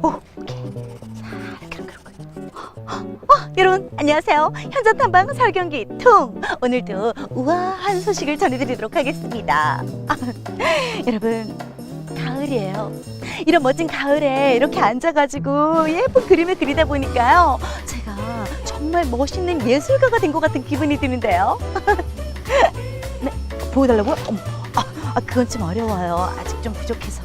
오케이. 자, 이렇게 그렇게. 여러분 안녕하세요. 현장탐방 설경기 통. 오늘도 우아한 소식을 전해드리도록 하겠습니다. 여러분 가을이에요. 이런 멋진 가을에 이렇게 앉아가지고 예쁜 그림을 그리다 보니까요, 제가 정말 멋있는 예술가가 된 것 같은 기분이 드는데요. 네, 보여달라고요? 그건 좀 어려워요. 아직 좀 부족해서.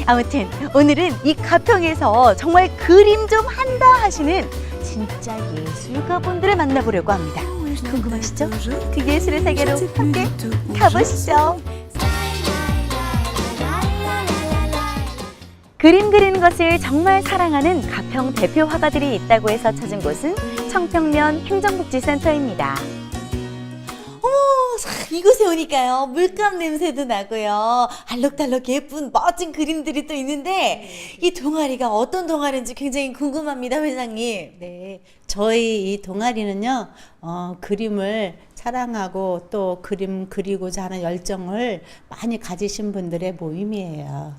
아무튼 오늘은 이 가평에서 정말 그림 좀 한다 하시는 진짜 예술가분들을 만나보려고 합니다. 궁금하시죠? 그 예술의 세계로 함께 가보시죠. 그림 그리는 것을 정말 사랑하는 가평 대표 화가들이 있다고 해서 찾은 곳은 청평면 행정복지센터입니다. 이곳에 오니까요, 물감 냄새도 나고요, 알록달록 예쁜 멋진 그림들이 또 있는데, 이 동아리가 어떤 동아리인지 굉장히 궁금합니다, 회장님. 네, 저희 이 동아리는요, 그림을 사랑하고 또 그림 그리고자 하는 열정을 많이 가지신 분들의 모임이에요.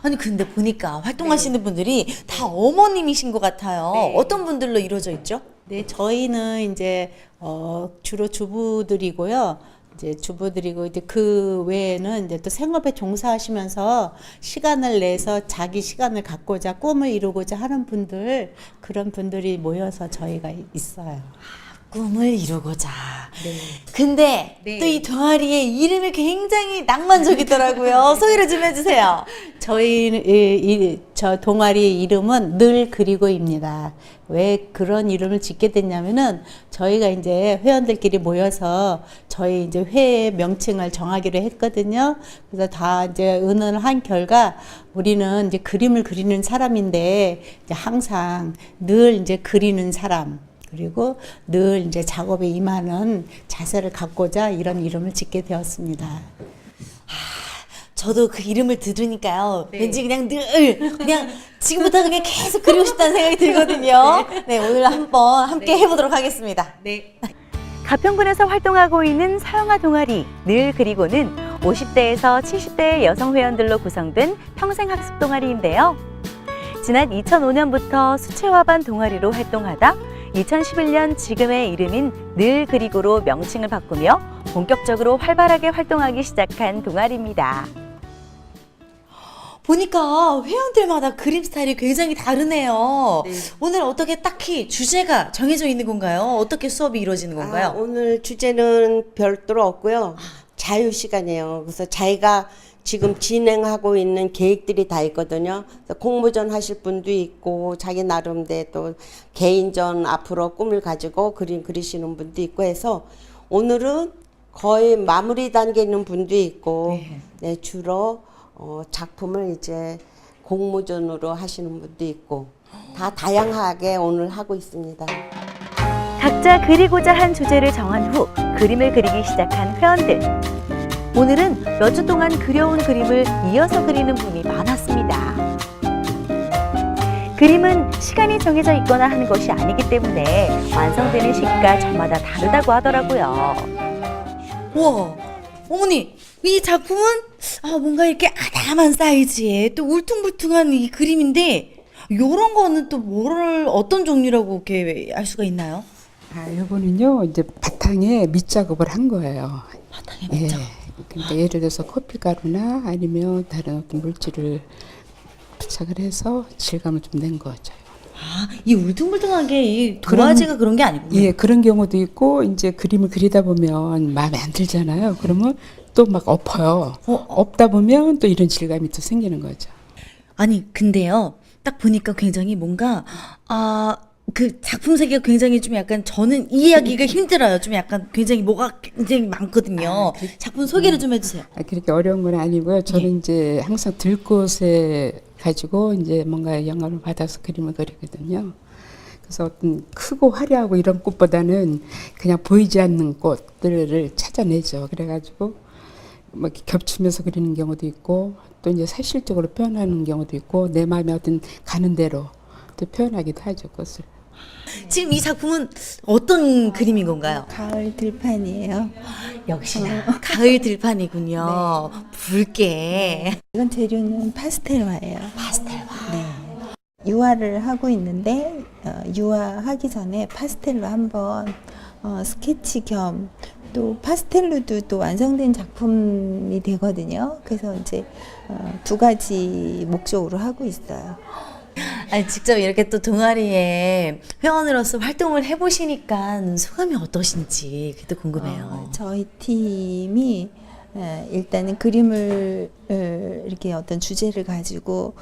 아니 근데 보니까 활동하시는 분들이 다 어머님이신 것 같아요. 네. 어떤 분들로 이루어져 있죠? 네, 저희는 이제 주로 주부들이고요. 이제 주부들이고 이제 그 외에는 이제 또 생업에 종사하시면서 시간을 내서 자기 시간을 갖고자 꿈을 이루고자 하는 분들, 그런 분들이 모여서 저희가 있어요. 꿈을 이루고자. 네. 근데 네. 또 이 동아리의 이름이 굉장히 낭만적이더라고요. 소개를 좀 해주세요. 저 동아리 이름은 늘 그리고입니다. 왜 그런 이름을 짓게 됐냐면은 저희가 이제 회원들끼리 모여서 저희 이제 회의 명칭을 정하기로 했거든요. 그래서 다 이제 의논을 한 결과 우리는 이제 그림을 그리는 사람인데 이제 항상 늘 이제 그리는 사람, 그리고 늘 이제 작업에 임하는 자세를 갖고자 이런 이름을 짓게 되었습니다. 저도 그 이름을 들으니까요, 네. 왠지 그냥 지금부터 그냥 계속 그리고 싶다는 생각이 들거든요. 네, 오늘 한번 함께 해보도록 하겠습니다. 네. 가평군에서 활동하고 있는 서영아 동아리 늘 그리고는 50대에서 70대의 여성 회원들로 구성된 평생학습 동아리인데요. 지난 2005년부터 수채화반 동아리로 활동하다 2011년 지금의 이름인 늘 그리고로 명칭을 바꾸며 본격적으로 활발하게 활동하기 시작한 동아리입니다. 보니까 회원들마다 그림 스타일이 굉장히 다르네요. 네. 오늘 어떻게 딱히 주제가 정해져 있는 건가요? 어떻게 수업이 이루어지는 건가요? 오늘 주제는 별도로 없고요. 자유 시간이에요. 그래서 자기가 지금 진행하고 있는 계획들이 다 있거든요. 그래서 공모전 하실 분도 있고 자기 나름대로 또 개인전 앞으로 꿈을 가지고 그림 그리시는 분도 있고 해서 오늘은 거의 마무리 단계에 있는 분도 있고 네, 주로 작품을 이제 공모전으로 하시는 분도 있고 다 다양하게 오늘 하고 있습니다. 각자 그리고자 한 주제를 정한 후 그림을 그리기 시작한 회원들. 오늘은 몇 주 동안 그려온 그림을 이어서 그리는 분이 많았습니다. 그림은 시간이 정해져 있거나 하는 것이 아니기 때문에 완성되는 시기가 저마다 다르다고 하더라고요. 우와, 어머니, 이 작품은 뭔가 이렇게 아담한 사이즈의 또 울퉁불퉁한 이 그림인데, 요런 거는 또 어떤 종류라고 이렇게 알 수가 있나요? 요거는요, 이제 바탕에 밑작업을 한 거예요. 바탕에 밑작업. 그러니까 예를 들어서 커피가루나 아니면 다른 어떤 물질을 부착을 해서 질감을 좀 낸 거죠. 이 울퉁불퉁하게 이 도화지가 그런 게 아니군요. 예, 그런 경우도 있고, 이제 그림을 그리다 보면 마음에 안 들잖아요. 그러면 또 막 엎어요. 엎다 보면 또 이런 질감이 또 생기는 거죠. 아니, 근데요, 딱 보니까 굉장히 뭔가, 그 작품 세계가 굉장히 좀 약간 저는 이해하기가 힘들어요. 좀 약간 굉장히 뭐가 굉장히 많거든요. 작품 소개를 좀 해주세요. 그렇게 어려운 건 아니고요. 저는 이제 항상 들꽃에 가지고 이제 뭔가 영감을 받아서 그림을 그리거든요. 그래서 어떤 크고 화려하고 이런 꽃보다는 그냥 보이지 않는 꽃들을 찾아내죠. 그래가지고 뭐 이렇게 겹치면서 그리는 경우도 있고, 또 이제 사실적으로 표현하는 경우도 있고, 내 마음에 어떤 가는 대로 또 표현하기도 하죠, 꽃을. 지금 이 작품은 어떤 그림인 건가요? 가을 들판이에요. 역시나 가을 들판이군요. 붉게. 이건 재료는 파스텔화예요. 파스텔화. 네. 유화를 하고 있는데 유화하기 전에 파스텔로 한번 스케치 겸 또 파스텔로도 또 완성된 작품이 되거든요. 그래서 이제 두 가지 목적으로 하고 있어요. 아니, 직접 이렇게 또 동아리에 회원으로서 활동을 해보시니까 소감이 어떠신지 그게 또 궁금해요. 저희 팀이 일단은 그림을 이렇게 어떤 주제를 가지고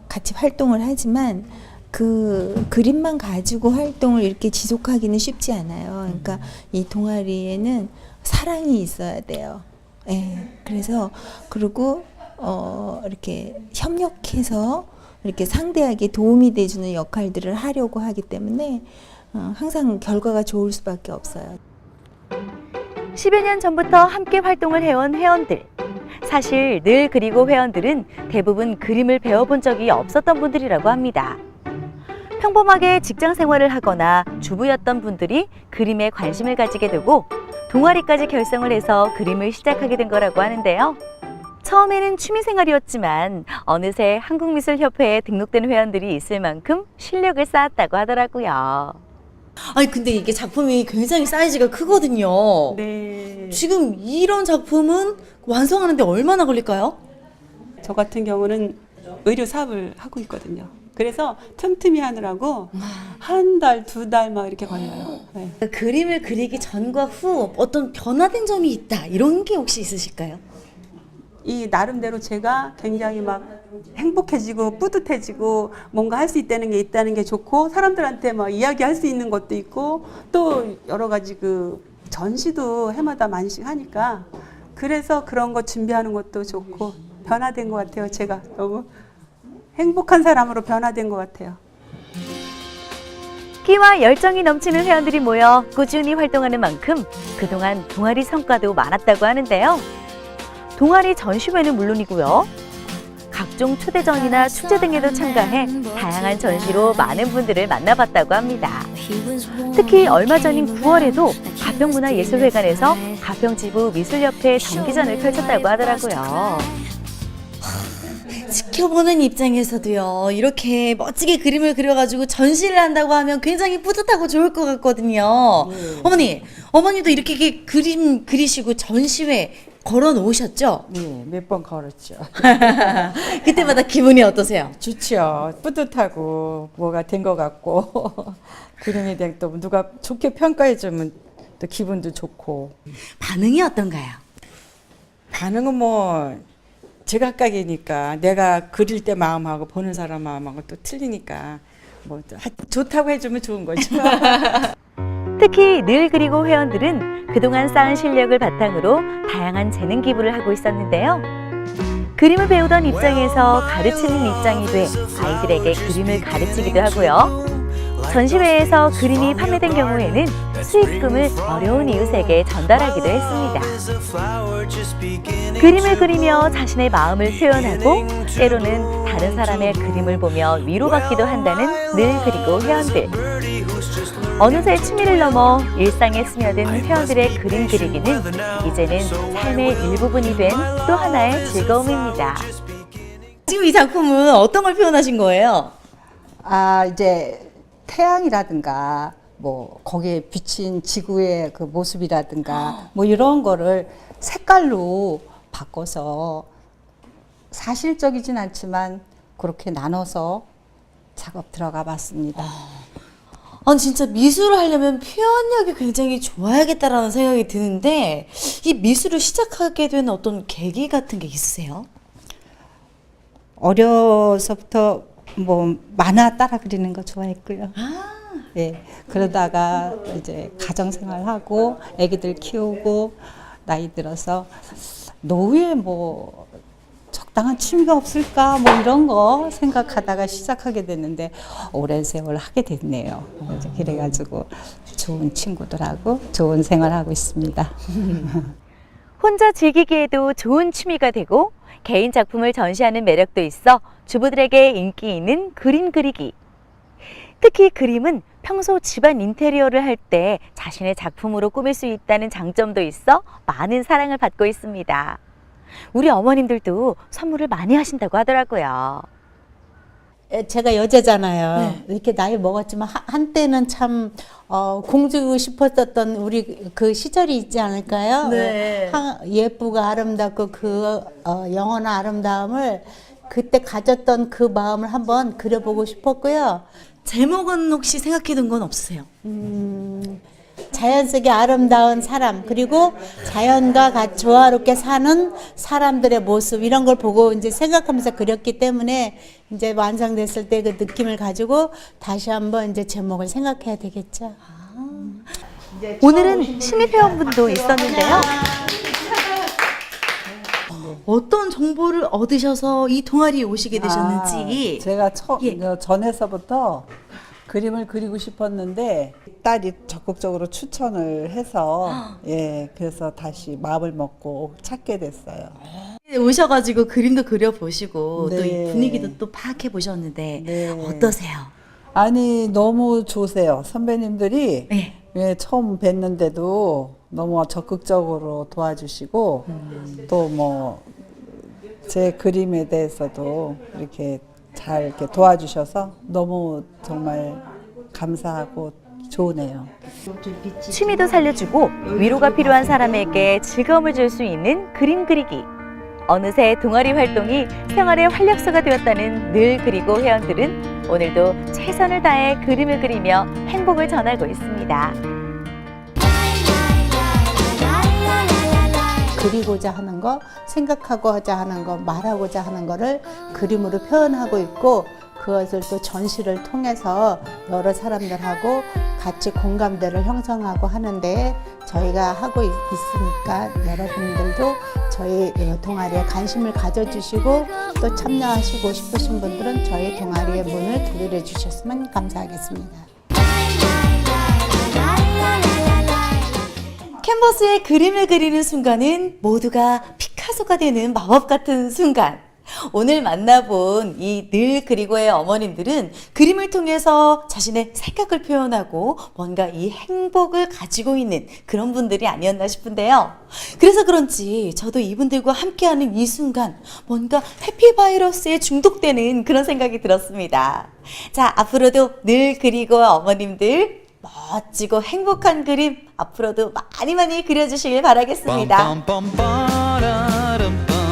같이 활동을 하지만 그 그림만 가지고 활동을 이렇게 지속하기는 쉽지 않아요. 그러니까 이 동아리에는 사랑이 있어야 돼요. 예. 그래서 그리고 이렇게 협력해서 이렇게 상대에게 도움이 돼주는 역할들을 하려고 하기 때문에 항상 결과가 좋을 수밖에 없어요. 10여 년 전부터 함께 활동을 해온 회원들. 사실 늘 그리고 회원들은 대부분 그림을 배워본 적이 없었던 분들이라고 합니다. 평범하게 직장 생활을 하거나 주부였던 분들이 그림에 관심을 가지게 되고 동아리까지 결성을 해서 그림을 시작하게 된 거라고 하는데요. 처음에는 취미생활이었지만 어느새 한국미술협회에 등록된 회원들이 있을 만큼 실력을 쌓았다고 하더라고요. 아니 근데 이게 작품이 굉장히 사이즈가 크거든요. 네. 지금 이런 작품은 완성하는데 얼마나 걸릴까요? 저 같은 경우는 의류 사업을 하고 있거든요. 그래서 틈틈이 하느라고 한 달, 두 달 막 이렇게 걸려요. 네. 그림을 그리기 전과 후 어떤 변화된 점이 있다 이런 게 혹시 있으실까요? 이 나름대로 제가 굉장히 막 행복해지고 뿌듯해지고 뭔가 할 수 있다는 게 좋고 사람들한테 막 이야기할 수 있는 것도 있고 또 여러 가지 그 전시도 해마다 많이씩 하니까 그래서 그런 거 준비하는 것도 좋고 변화된 것 같아요. 제가 너무 행복한 사람으로 변화된 것 같아요. 끼와 열정이 넘치는 회원들이 모여 꾸준히 활동하는 만큼 그동안 동아리 성과도 많았다고 하는데요. 동아리 전시회는 물론이고요. 각종 초대전이나 축제 등에도 참가해 다양한 전시로 많은 분들을 만나봤다고 합니다. 특히 얼마 전인 9월에도 가평문화예술회관에서 가평지부 미술협회 정기전을 펼쳤다고 하더라고요. 지켜보는 입장에서도요, 이렇게 멋지게 그림을 그려가지고 전시를 한다고 하면 굉장히 뿌듯하고 좋을 것 같거든요. 어머니도 이렇게 그림 그리시고 전시회 걸어 놓으셨죠? 네, 몇 번 걸었죠. 그때마다 기분이 어떠세요? 좋죠. 뿌듯하고 뭐가 된 것 같고 그림에 대해 또 누가 좋게 평가해 주면 또 기분도 좋고. 반응이 어떤가요? 반응은 뭐 제각각이니까 내가 그릴 때 마음하고 보는 사람 마음하고 또 틀리니까 뭐 좋다고 해주면 좋은 거죠. 특히 늘 그리고 회원들은 그동안 쌓은 실력을 바탕으로 다양한 재능 기부를 하고 있었는데요. 그림을 배우던 입장에서 가르치는 입장이 돼 아이들에게 그림을 가르치기도 하고요. 전시회에서 그림이 판매된 경우에는 수익금을 어려운 이웃에게 전달하기도 했습니다. 그림을 그리며 자신의 마음을 표현하고 때로는 다른 사람의 그림을 보며 위로받기도 한다는 늘 그리고 회원들. 어느새 취미를 넘어 일상에 스며든 회원들의 그림 그리기는 이제는 삶의 일부분이 된 또 하나의 즐거움입니다. 지금 이 작품은 어떤 걸 표현하신 거예요? 이제 태양이라든가 뭐 거기에 비친 지구의 그 모습이라든가 뭐 이런 거를 색깔로 바꿔서 사실적이진 않지만 그렇게 나눠서 작업 들어가 봤습니다. 아니 진짜 미술을 하려면 표현력이 굉장히 좋아야겠다라는 생각이 드는데 이 미술을 시작하게 된 어떤 계기 같은 게 있으세요? 어려서부터 뭐 만화 따라 그리는 거 좋아했고요. 예. 그러다가 이제 가정 생활하고 아기들 키우고 나이 들어서 노후에 뭐 적당한 취미가 없을까 뭐 이런 거 생각하다가 시작하게 됐는데 오랜 세월 하게 됐네요. 그래가지고 좋은 친구들하고 좋은 생활하고 있습니다. 혼자 즐기기에도 좋은 취미가 되고 개인 작품을 전시하는 매력도 있어 주부들에게 인기 있는 그림 그리기. 특히 그림은 평소 집안 인테리어를 할 때 자신의 작품으로 꾸밀 수 있다는 장점도 있어 많은 사랑을 받고 있습니다. 우리 어머님들도 선물을 많이 하신다고 하더라고요. 제가 여자잖아요. 이렇게 나이 먹었지만 한때는 참 공주고 싶었었던 우리 그 시절이 있지 않을까요? 네. 예쁘고 아름답고 그 영원한 아름다움을 그때 가졌던 그 마음을 한번 그려보고 싶었고요. 제목은 혹시 생각해둔 건 없으세요? 자연 속의 아름다운 사람, 그리고 자연과 같이 조화롭게 사는 사람들의 모습, 이런 걸 보고 이제 생각하면서 그렸기 때문에 이제 완성됐을 때 그 느낌을 가지고 다시 한번 이제 제목을 생각해야 되겠죠. 오늘은 신입회원분도 있었는데요. 어떤 정보를 얻으셔서 이 동아리에 오시게 되셨는지. 제가 예. 전에서부터 그림을 그리고 싶었는데 딸이 적극적으로 추천을 해서 예, 그래서 다시 마음을 먹고 찾게 됐어요. 오셔가지고 그림도 그려보시고 또 이 네. 분위기도 또 파악해 보셨는데 네. 어떠세요? 아니 너무 좋으세요. 선배님들이 네. 예, 처음 뵀는데도 너무 적극적으로 도와주시고 또 뭐 제 그림에 대해서도 이렇게 잘 이렇게 도와주셔서 너무 정말 감사하고 좋으네요. 취미도 살려주고 위로가 필요한 사람에게 즐거움을 줄 수 있는 그림 그리기. 어느새 동아리 활동이 생활의 활력소가 되었다는 늘 그리고 회원들은 오늘도 최선을 다해 그림을 그리며 행복을 전하고 있습니다. 그리고자 하는 거, 생각하고자 하는 거, 말하고자 하는 거를 그림으로 표현하고 있고, 그것을 또 전시를 통해서 여러 사람들하고 같이 공감대를 형성하고 하는데 저희가 하고 있으니까 여러분들도 저희 동아리에 관심을 가져주시고 또 참여하시고 싶으신 분들은 저희 동아리의 문을 두드려 주셨으면 감사하겠습니다. 캔버스에 그림을 그리는 순간은 모두가 피카소가 되는 마법 같은 순간. 오늘 만나본 이 늘 그리고의 어머님들은 그림을 통해서 자신의 생각을 표현하고 뭔가 이 행복을 가지고 있는 그런 분들이 아니었나 싶은데요. 그래서 그런지 저도 이분들과 함께하는 이 순간 뭔가 해피바이러스에 중독되는 그런 생각이 들었습니다. 자, 앞으로도 늘 그리고 어머님들 멋지고 행복한 그림 앞으로도 많이 많이 그려주시길 바라겠습니다. 빰빰빰 빠라람 빰